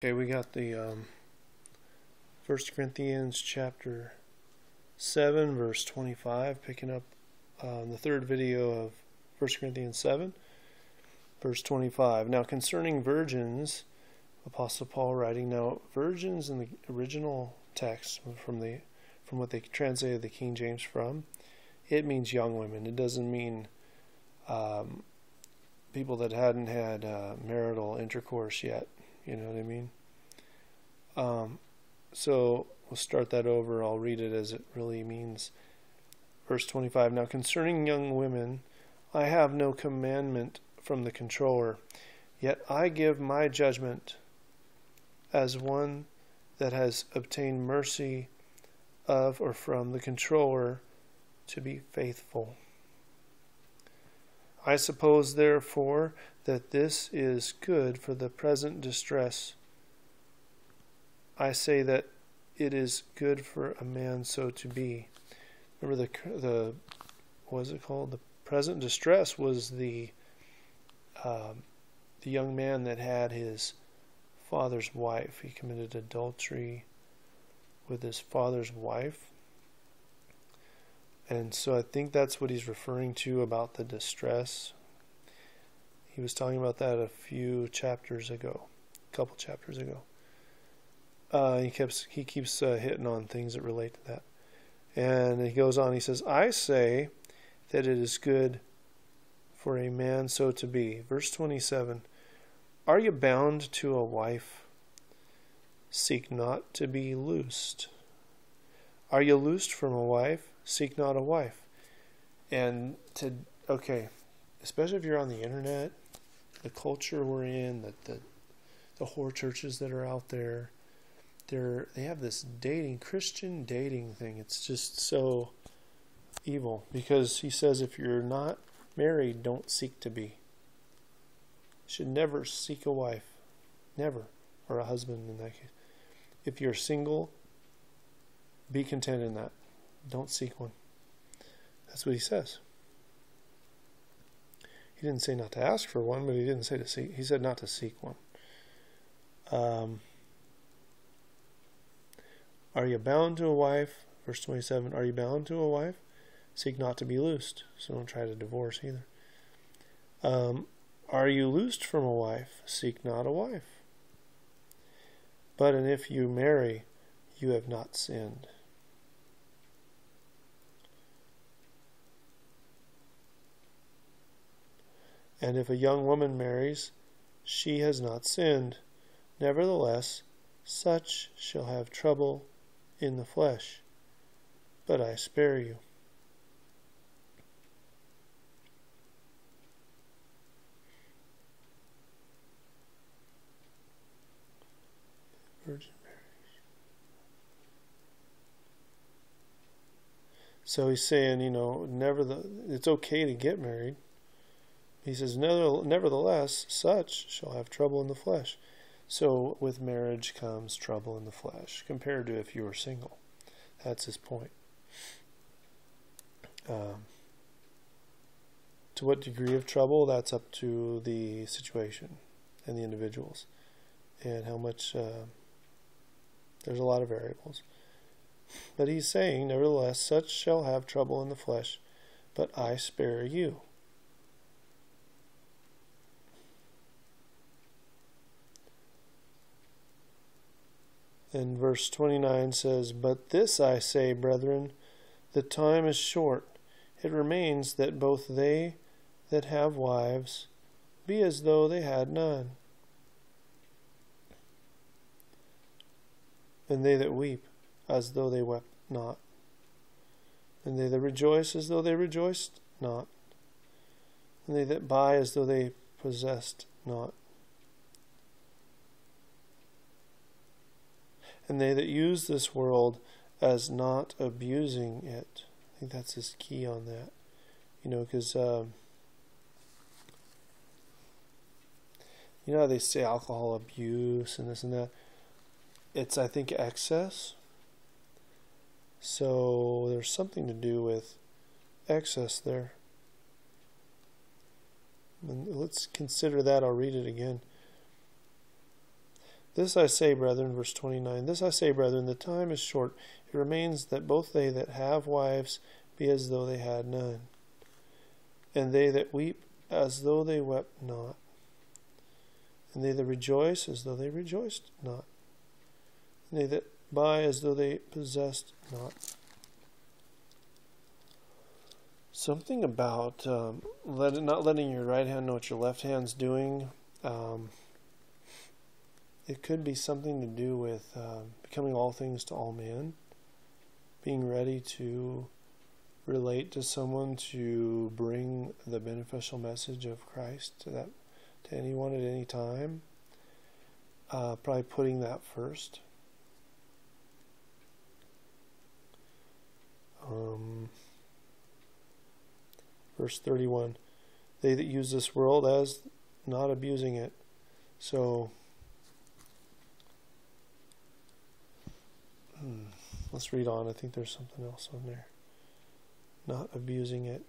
Okay, we got the 1 Corinthians chapter 7, verse 25, picking up the third video of 1 Corinthians 7, verse 25. Now concerning virgins, Apostle Paul writing, now virgins in the original text from what they translated the King James from, it means young women. It doesn't mean people that hadn't had marital intercourse yet. You know what I mean? So we'll start that over. I'll read it as it really means. Verse 25. Now concerning young women, I have no commandment from the controller, yet I give my judgment as one that has obtained mercy of or from the controller to be faithful. I suppose, therefore, that this is good for the present distress. I say that it is good for a man so to be. Remember the what is it called? The present distress was the young man that had his father's wife. He committed adultery with his father's wife. And so I think that's what he's referring to about the distress. He was talking about that a couple chapters ago. He keeps hitting on things that relate to that. And he goes on, he says, I say that it is good for a man so to be. Verse 27, are you bound to a wife? Seek not to be loosed. Are you loosed from a wife? Seek not a wife. And especially if you're on the internet, the culture we're in, the whore churches that are out there, they have this Christian dating thing. It's just so evil, because he says if you're not married, don't seek to be. You should never seek a wife. Never. Or a husband in that case. If you're single, be content in that. Don't seek one. That's what he says. He didn't say not to ask for one, but he didn't say to seek. He said not to seek one. Are you bound to a wife? Verse 27, are you bound to a wife? Seek not to be loosed. So don't try to divorce either. Are you loosed from a wife? Seek not a wife. But and if you marry, you have not sinned. And if a young woman marries, she has not sinned. Nevertheless, such shall have trouble in the flesh, but I spare you. Virgin marriage. So he's saying, it's okay to get married. He says, nevertheless, such shall have trouble in the flesh. So with marriage comes trouble in the flesh, compared to if you were single. That's his point. To what degree of trouble, that's up to the situation and the individuals, and how much, there's a lot of variables. But he's saying, nevertheless, such shall have trouble in the flesh, but I spare you. And verse 29 says, but this I say, brethren, the time is short. It remains that both they that have wives be as though they had none, and they that weep as though they wept not, and they that rejoice as though they rejoiced not, and they that buy as though they possessed not, and they that use this world as not abusing it. I think that's his key on that. Because, how they say alcohol abuse and this and that. It's, I think, excess. So there's something to do with excess there. And let's consider that. I'll read it again. This I say, brethren, verse 29, this I say, brethren, the time is short. It remains that both they that have wives be as though they had none, and they that weep as though they wept not, and they that rejoice as though they rejoiced not, and they that buy as though they possessed not. Something about not letting your right hand know what your left hand's doing. It could be something to do with becoming all things to all men, being ready to relate to someone, to bring the beneficial message of Christ to anyone at any time. Probably putting that first. Verse 31, they that use this world as not abusing it. So, let's read on. I think there's something else on there. Not abusing it.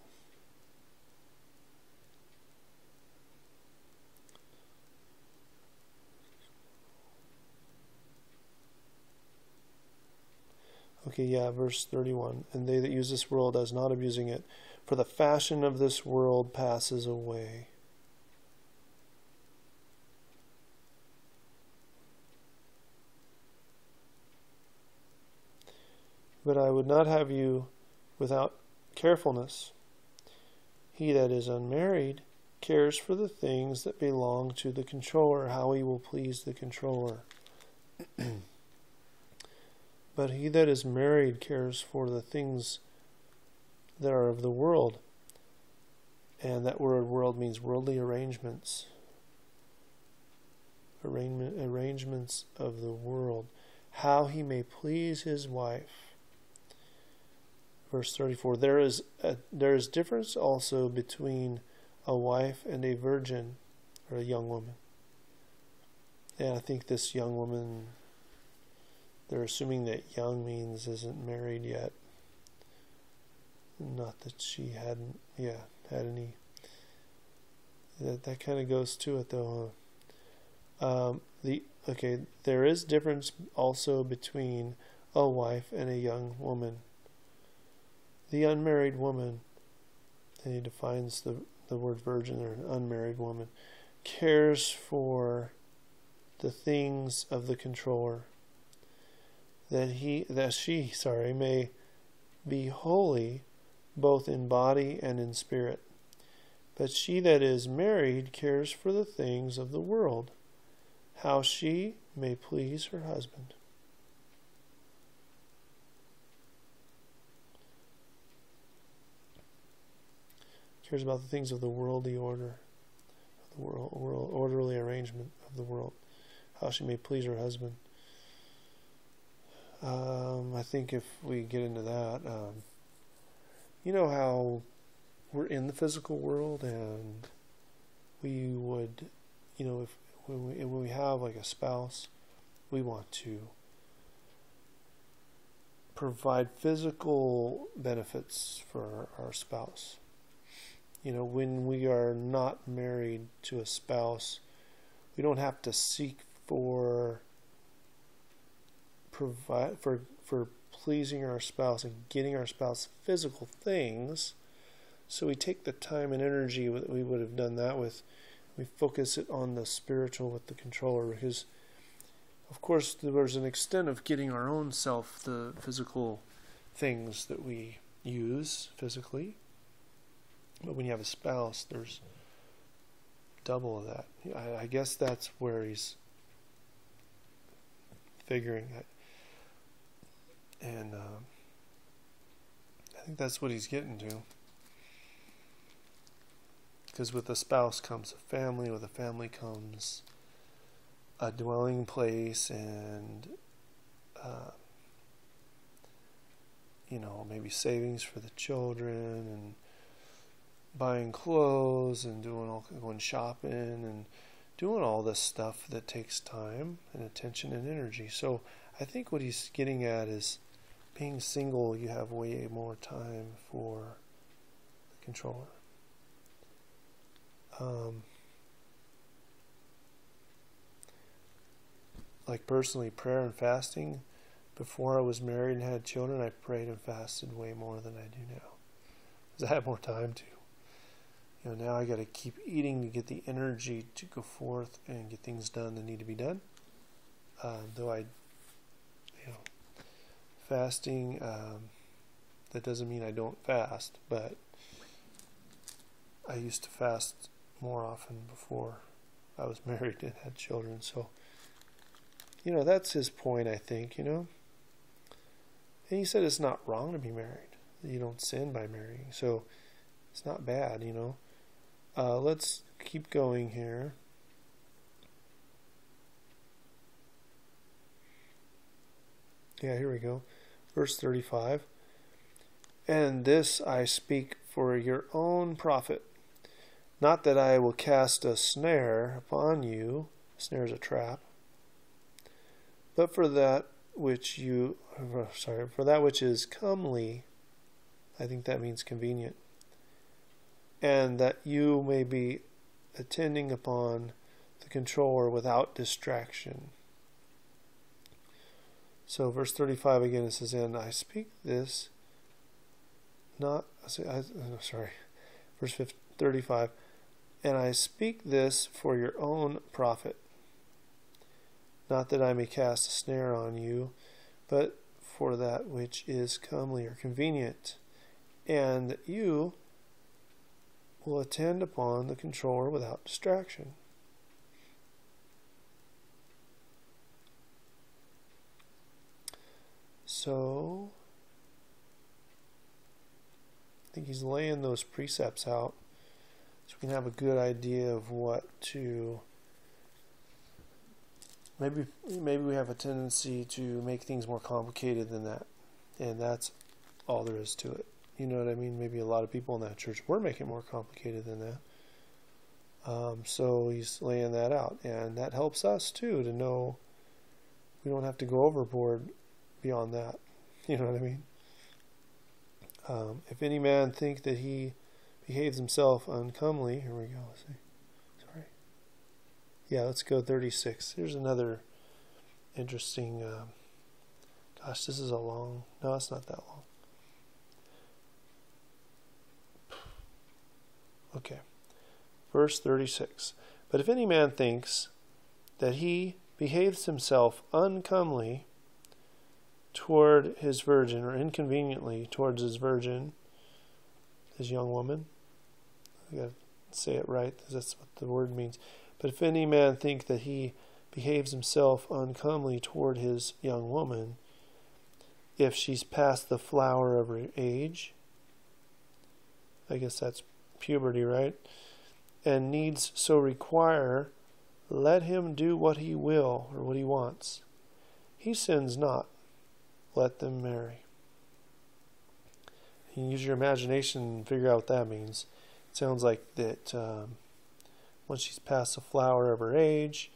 Okay, yeah, verse 31. And they that use this world as not abusing it, for the fashion of this world passes away. But I would not have you without carefulness. He that is unmarried cares for the things that belong to the controller, how he will please the controller. But he that is married cares for the things that are of the world. And that word world means worldly arrangements. Arrangements of the world. How he may please his wife. Verse 34. There is difference also between a wife and a virgin, or a young woman. And I think this young woman, they're assuming that young means isn't married yet. Not that she hadn't, had any. That kind of goes to it though. There is difference also between a wife and a young woman. The unmarried woman, and he defines the word virgin or an unmarried woman, cares for the things of the controller, that she may be holy both in body and in spirit. But she that is married cares for the things of the world, how she may please her husband. Cares about the things of the worldly order, the world orderly arrangement of the world, how she may please her husband. I think if we get into that, you know how we're in the physical world, and we would, if when we have like a spouse, we want to provide physical benefits for our spouse. When we are not married to a spouse, we don't have to seek for pleasing our spouse and getting our spouse physical things. So we take the time and energy that we would have done that with, we focus it on the spiritual with the controller, because of course there's an extent of getting our own self the physical things that we use physically. But when you have a spouse, there's double of that. I guess that's where he's figuring it. And I think that's what he's getting to. Because with a spouse comes a family, with a family comes a dwelling place, and maybe savings for the children, and buying clothes, and going shopping, and doing all this stuff that takes time and attention and energy. So I think what he's getting at is, being single, you have way more time for the controller. like personally, prayer and fasting, before I was married and had children, I prayed and fasted way more than I do now. Because I had more time to. Now I got to keep eating to get the energy to go forth and get things done that need to be done. Though fasting, that doesn't mean I don't fast, but I used to fast more often before I was married and had children. So, that's his point, I think, And he said it's not wrong to be married. You don't sin by marrying. So it's not bad, Let's keep going here. Yeah, here we go. Verse 35. And this I speak for your own profit, not that I will cast a snare upon you. A snare is a trap. But for that which is comely, I think that means convenient, and that you may be attending upon the controller without distraction. So verse 35 again, it says, and I speak this verse 35, and I speak this for your own profit, not that I may cast a snare on you, but for that which is comely or convenient, and that you will attend upon the controller without distraction. So, I think he's laying those precepts out so we can have a good idea of what to... Maybe we have a tendency to make things more complicated than that, and that's all there is to it. You know what I mean? Maybe a lot of people in that church were making it more complicated than that. So he's laying that out, and that helps us too to know we don't have to go overboard beyond that. You know what I mean? If any man think that he behaves himself uncomely, here we go. Sorry. Yeah, let's go 36. Here's another interesting. Gosh, this is a long. No, it's not that long. Okay. Verse 36. But if any man thinks that he behaves himself uncomely toward his virgin, or inconveniently towards his virgin, his young woman, I got to say it right, because that's what the word means. But if any man think that he behaves himself uncomely toward his young woman, if she's past the flower of her age, I guess that's puberty, right? And needs so require, let him do what he will, or what he wants. He sins not. Let them marry. You can use your imagination and figure out what that means. It sounds like that once she's past the flower of her age,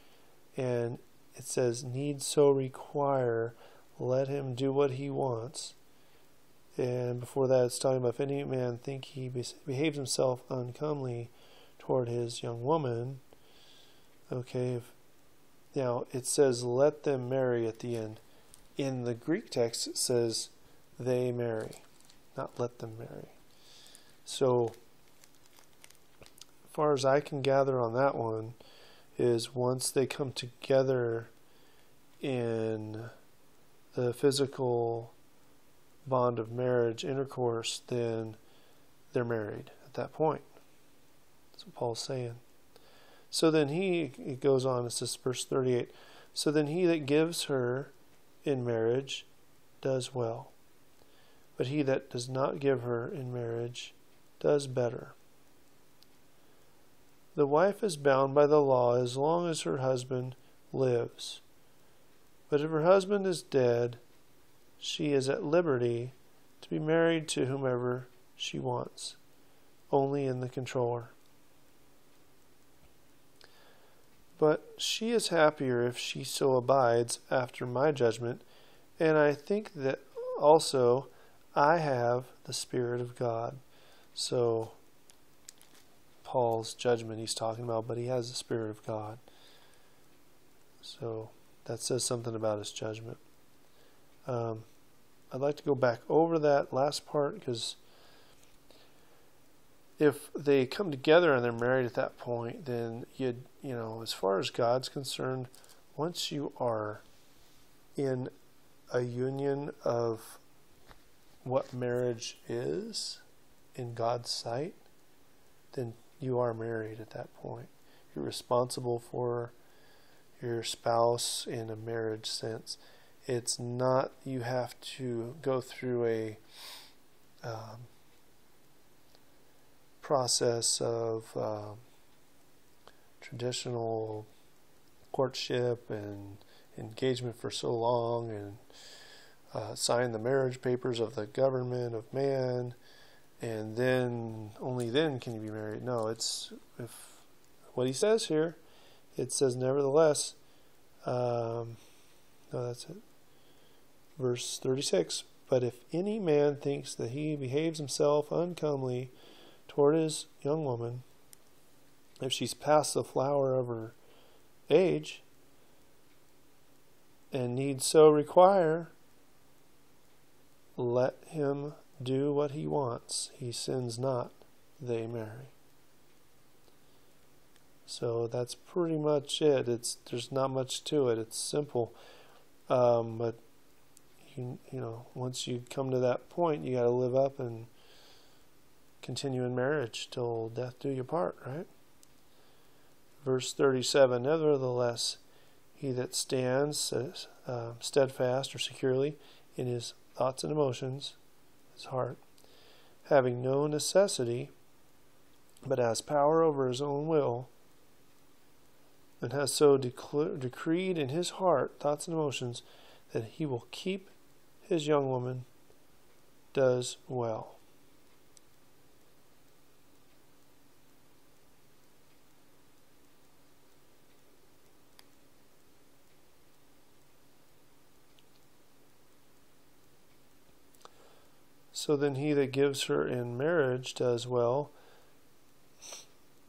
and it says, need so require, let him do what he wants. And before that, it's talking about if any man think he behaves himself uncomely toward his young woman. Okay, now it says, let them marry at the end. In the Greek text, it says, they marry, not let them marry. So, as far as I can gather on that one, is once they come together in the physical bond of marriage, intercourse, then they're married at that point. That's what Paul's saying. So then it goes on, it says, verse 38, so then he that gives her in marriage does well, but he that does not give her in marriage does better. The wife is bound by the law as long as her husband lives, but if her husband is dead, she is at liberty to be married to whomever she wants, only in the controller. But she is happier if she so abides after my judgment, and I think that also I have the Spirit of God. So, Paul's judgment he's talking about, but he has the Spirit of God. So, that says something about his judgment. I'd like to go back over that last part, because if they come together and they're married at that point, then as far as God's concerned, once you are in a union of what marriage is in God's sight, then you are married at that point. You're responsible for your spouse in a marriage sense. It's not you have to go through a process of traditional courtship and engagement for so long, and sign the marriage papers of the government of man, and then only then can you be married. No, it's what he says here. It says, nevertheless, no, that's it. Verse 36, but if any man thinks that he behaves himself uncomely toward his young woman, if she's past the flower of her age, and need so require, let him do what he wants. He sins not, they marry. So that's pretty much it. There's not much to it. It's simple, but once you come to that point, you got to live up and continue in marriage till death do you part, right? Verse 37, nevertheless, he that stands steadfast or securely in his thoughts and emotions, his heart, having no necessity, but has power over his own will, and has so decreed in his heart, thoughts and emotions, that he will keep his young woman, does well. So then he that gives her in marriage does well.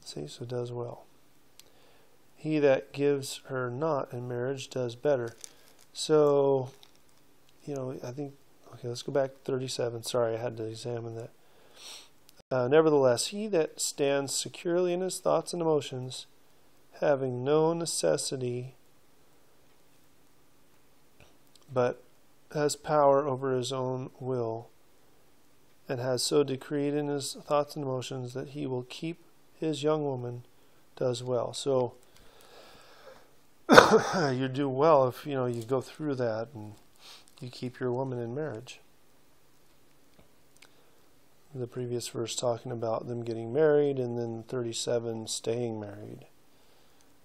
See, so does well. He that gives her not in marriage does better. So, I think, okay, let's go back to 37. Sorry, I had to examine that. Nevertheless, he that stands securely in his thoughts and emotions, having no necessity, but has power over his own will, and has so decreed in his thoughts and emotions that he will keep his young woman, does well. So you do well if you go through that and you keep your woman in marriage. The previous verse talking about them getting married, and then 37 staying married.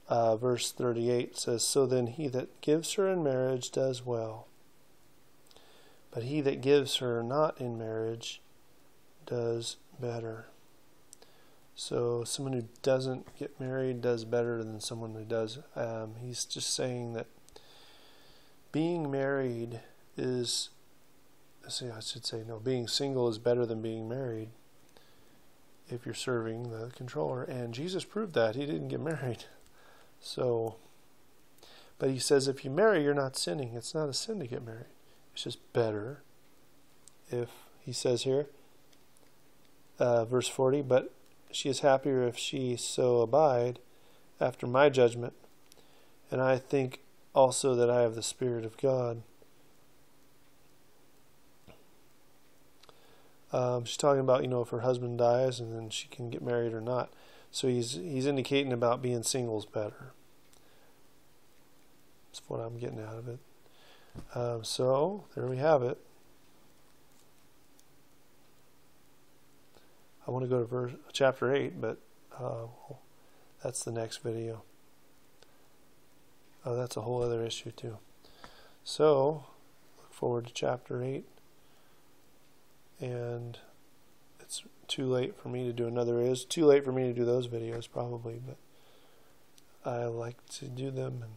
Verse 38 says, so then he that gives her in marriage does well, but he that gives her not in marriage does better. So someone who doesn't get married does better than someone who does. He's just saying that being married is, being single is better than being married if you're serving the controller. And Jesus proved that. He didn't get married. So, but he says if you marry, you're not sinning. It's not a sin to get married. It's just better if, he says here, verse 40, but she is happier if she so abide after my judgment. And I think also that I have the Spirit of God. She's talking about, if her husband dies and then she can get married or not. So he's indicating about being single is better. That's what I'm getting out of it. So there we have it. I want to go to chapter 8, but that's the next video. That's a whole other issue too. So, look forward to chapter 8. And it's too late for me to do another. It is too late for me to do those videos probably, but I like to do them and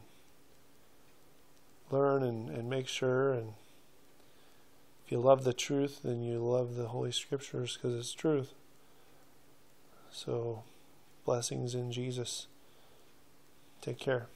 learn and make sure. And if you love the truth, then you love the Holy Scriptures because it's truth. So, blessings in Jesus. Take care.